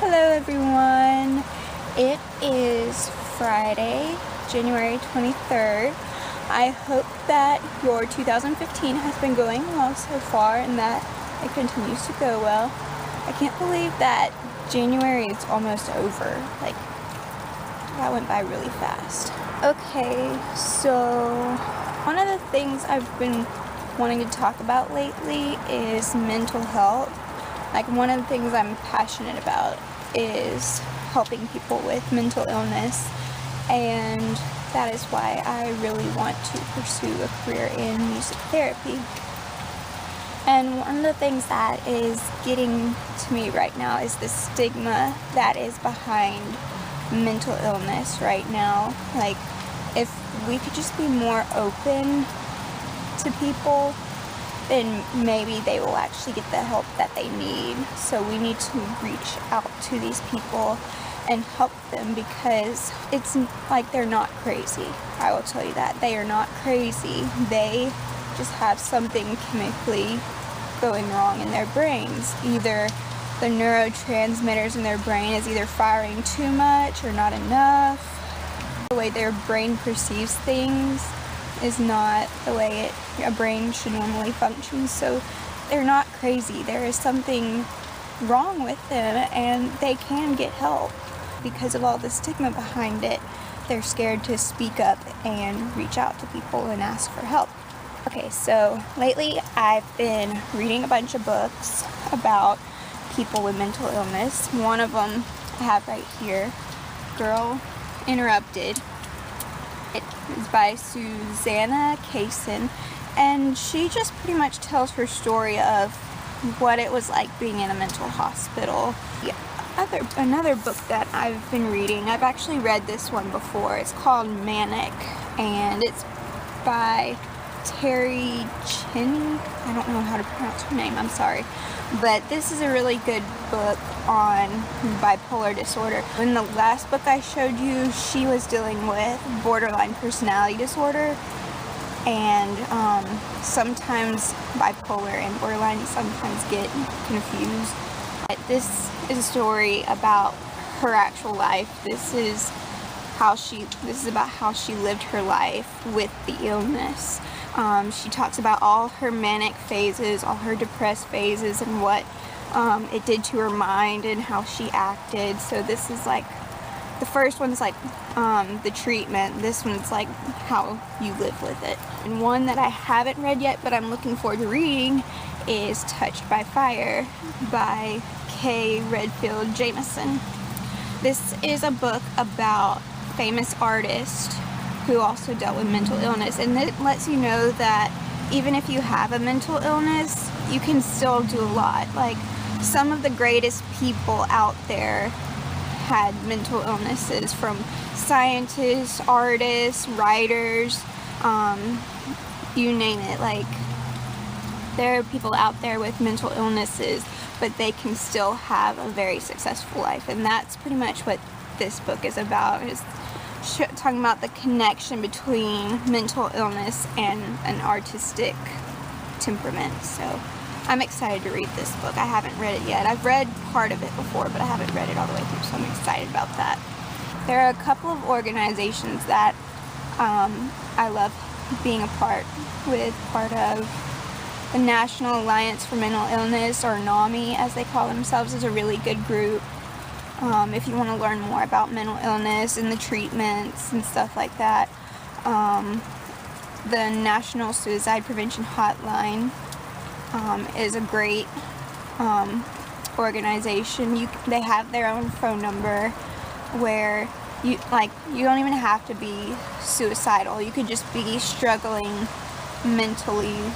Hello everyone, it is Friday, January 23rd. I hope that your 2015 has been going well so far and that it continues to go well. I can't believe that January is almost over. Like, that went by really fast. Okay, so one of the things I've been wanting to talk about lately is mental health. Like, one of the things I'm passionate about is helping people with mental illness, and that is why I really want to pursue a career in music therapy. And one of the things that is getting to me right now is the stigma that is behind mental illness right now. Like, if we could just be more open to people, then maybe they will actually get the help that they need. So we need to reach out to these people and help them, because it's like they're not crazy. I will tell you that. They are not crazy. They just have something chemically going wrong in their brains. Either the neurotransmitters in their brain is either firing too much or not enough. The way their brain perceives things is not the way a brain should normally function. So they're not crazy. There is something wrong with them, and they can get help. Because of all the stigma behind it, they're scared to speak up and reach out to people and ask for help. Okay, so lately I've been reading a bunch of books about people with mental illness. One of them I have right here, Girl Interrupted. It is by Susanna Kaysen, and she just pretty much tells her story of what it was like being in a mental hospital. Yeah. Another book that I've been reading, I've actually read this one before. It's called Manic, and it's by Terry Chin. I don't know how to pronounce her name, I'm sorry. But this is a really good book on bipolar disorder. In the last book I showed you, she was dealing with borderline personality disorder, and sometimes bipolar and borderline sometimes get confused. But this is a story about her actual life. This is about how she lived her life with the illness. She talks about all her manic phases, all her depressed phases, and what it did to her mind and how she acted. So this is like, the first one's like the treatment. This one's like how you live with it. And one that I haven't read yet, but I'm looking forward to reading, is Touched by Fire by K. Redfield Jamison. This is a book about famous artists who also dealt with mental illness, and it lets you know that even if you have a mental illness, you can still do a lot. Like, some of the greatest people out there had mental illnesses, from scientists, artists, writers, you name it. Like, there are people out there with mental illnesses, but they can still have a very successful life, and that's pretty much what this book is about, is talking about the connection between mental illness and an artistic temperament. So I'm excited to read this book. I haven't read it yet. I've read part of it before, but I haven't read it all the way through, so I'm excited about that. There are a couple of organizations that I love being a part of. The National Alliance for Mental Illness, or NAMI as they call themselves, is a really good group. If you want to learn more about mental illness and the treatments and stuff like that. The National Suicide Prevention Hotline is a great organization. They have their own phone number where you don't even have to be suicidal. You could just be struggling mentally.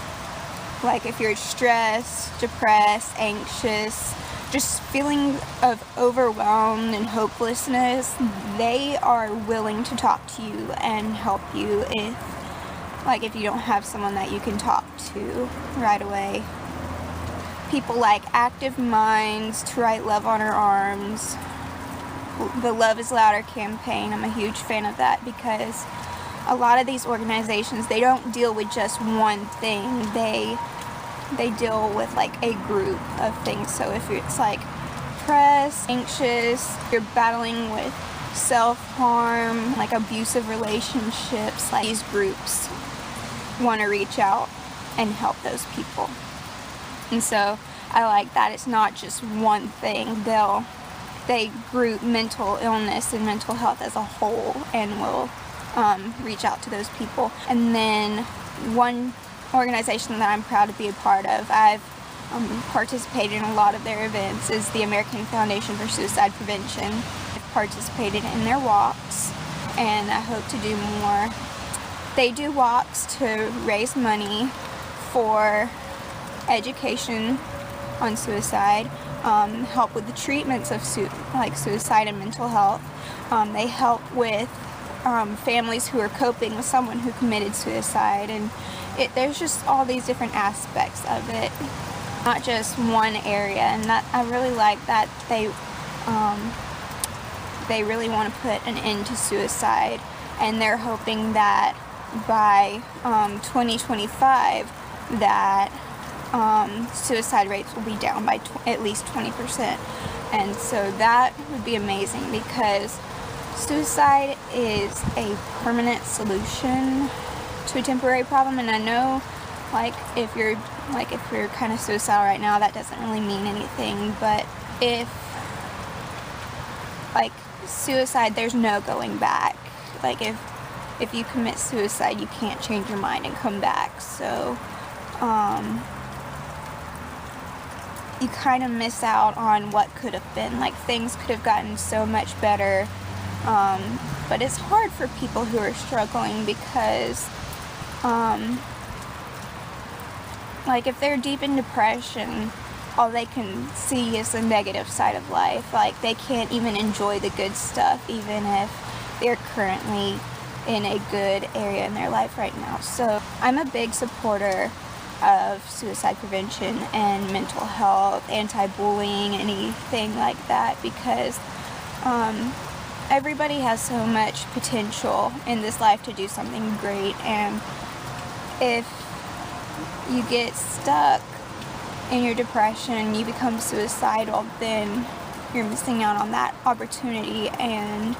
Like, if you're stressed, depressed, anxious, just feeling of overwhelmed and hopelessness, they are willing to talk to you and help you if you don't have someone that you can talk to right away. People like Active Minds, To Write Love on Her Arms, the Love is Louder campaign. I'm a huge fan of that, because a lot of these organizations, they don't deal with just one thing. They deal with like a group of things. So if it's like depressed, anxious, you're battling with self-harm, like abusive relationships, like these groups want to reach out and help those people. And so I like that it's not just one thing. They group mental illness and mental health as a whole and will reach out to those people. And then one organization that I'm proud to be a part of, I've participated in a lot of their events, is the American Foundation for Suicide Prevention. I've participated in their walks, and I hope to do more. They do walks to raise money for education on suicide, help with the treatments of suicide and mental health. They help with families who are coping with someone who committed suicide, and there's just all these different aspects of it, not just one area. And that I really like that they really want to put an end to suicide, and they're hoping that by 2025 that suicide rates will be down by at least 20%. And so that would be amazing, because suicide is a permanent solution to a temporary problem. And I know, like, if you're kind of suicidal right now, that doesn't really mean anything, but if, like, suicide, there's no going back. Like, if you commit suicide, you can't change your mind and come back. So you kind of miss out on what could have been. Like, things could have gotten so much better, but it's hard for people who are struggling, because like, if they're deep in depression, all they can see is the negative side of life. Like, they can't even enjoy the good stuff, even if they're currently in a good area in their life right now. So I'm a big supporter of suicide prevention and mental health, anti-bullying, anything like that, because everybody has so much potential in this life to do something great, and if you get stuck in your depression, you become suicidal, then you're missing out on that opportunity, and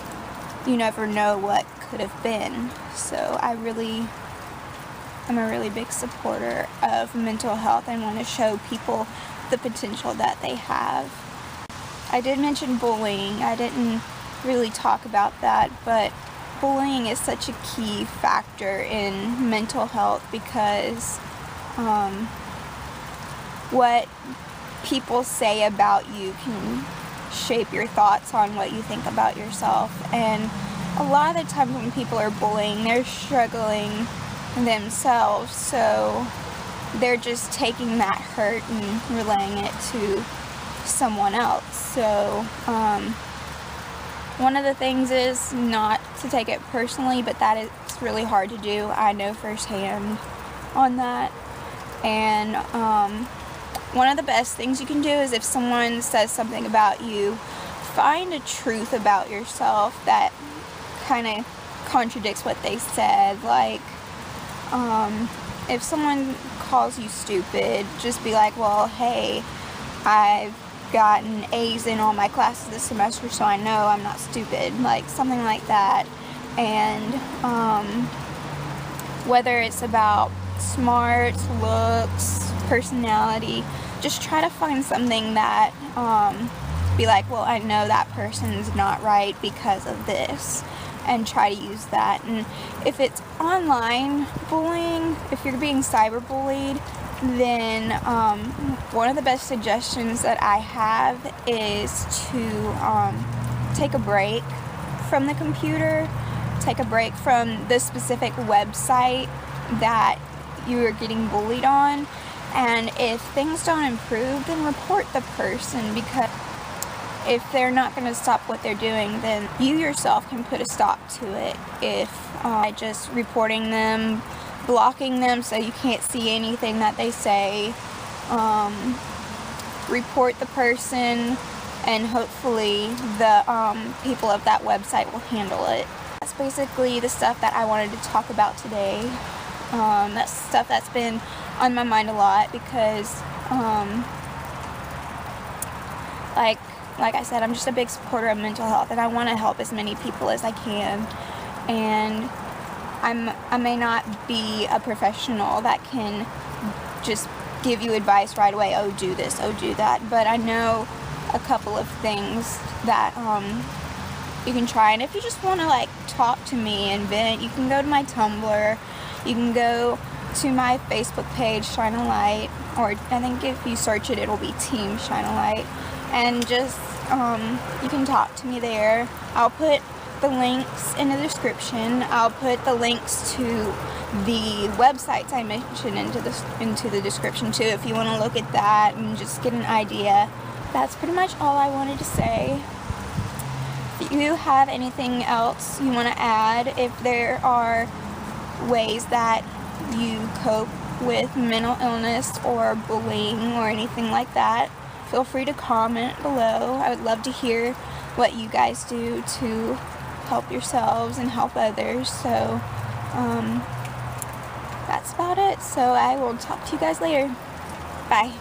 you never know what could have been. So I'm a really big supporter of mental health and want to show people the potential that they have. I did mention bullying. I didn't really talk about that, but bullying is such a key factor in mental health, because what people say about you can shape your thoughts on what you think about yourself. And a lot of the times when people are bullying, they're struggling themselves, so they're just taking that hurt and relaying it to someone else. So one of the things is not to take it personally, but that is really hard to do. I know firsthand on that. And one of the best things you can do is, if someone says something about you, find a truth about yourself that kind of contradicts what they said. Like, if someone calls you stupid, just be like, well, hey, I've gotten A's in all my classes this semester, so I know I'm not stupid. Like, something like that. And whether it's about smarts, looks, personality, just try to find something that be like, well, I know that person's not right because of this, and try to use that. And if it's online bullying, if you're being cyberbullied, then one of the best suggestions that I have is to take a break from the computer, take a break from the specific website that you are getting bullied on, and if things don't improve, then report the person, because if they're not going to stop what they're doing, then you yourself can put a stop to it. If by just reporting them, blocking them so you can't see anything that they say, report the person, and hopefully the people of that website will handle it. That's basically the stuff that I wanted to talk about today. That's stuff that's been on my mind a lot, because like, like I said, I'm just a big supporter of mental health, and I want to help as many people as I can. And I may not be a professional that can just give you advice right away, oh do this, oh do that, but I know a couple of things that you can try. And if you just want to like talk to me and vent, you can go to my Tumblr, you can go to my Facebook page, Shine a Light, or I think if you search it, it'll be Team Shine a Light, and just you can talk to me there. I'll put the links in the description. I'll put the links to the websites I mentioned into the description too, if you want to look at that and just get an idea. That's pretty much all I wanted to say. If you have anything else you want to add, if there are ways that you cope with mental illness or bullying or anything like that, feel free to comment below. I would love to hear what you guys do to help yourselves and help others. So that's about it. So I will talk to you guys later. Bye.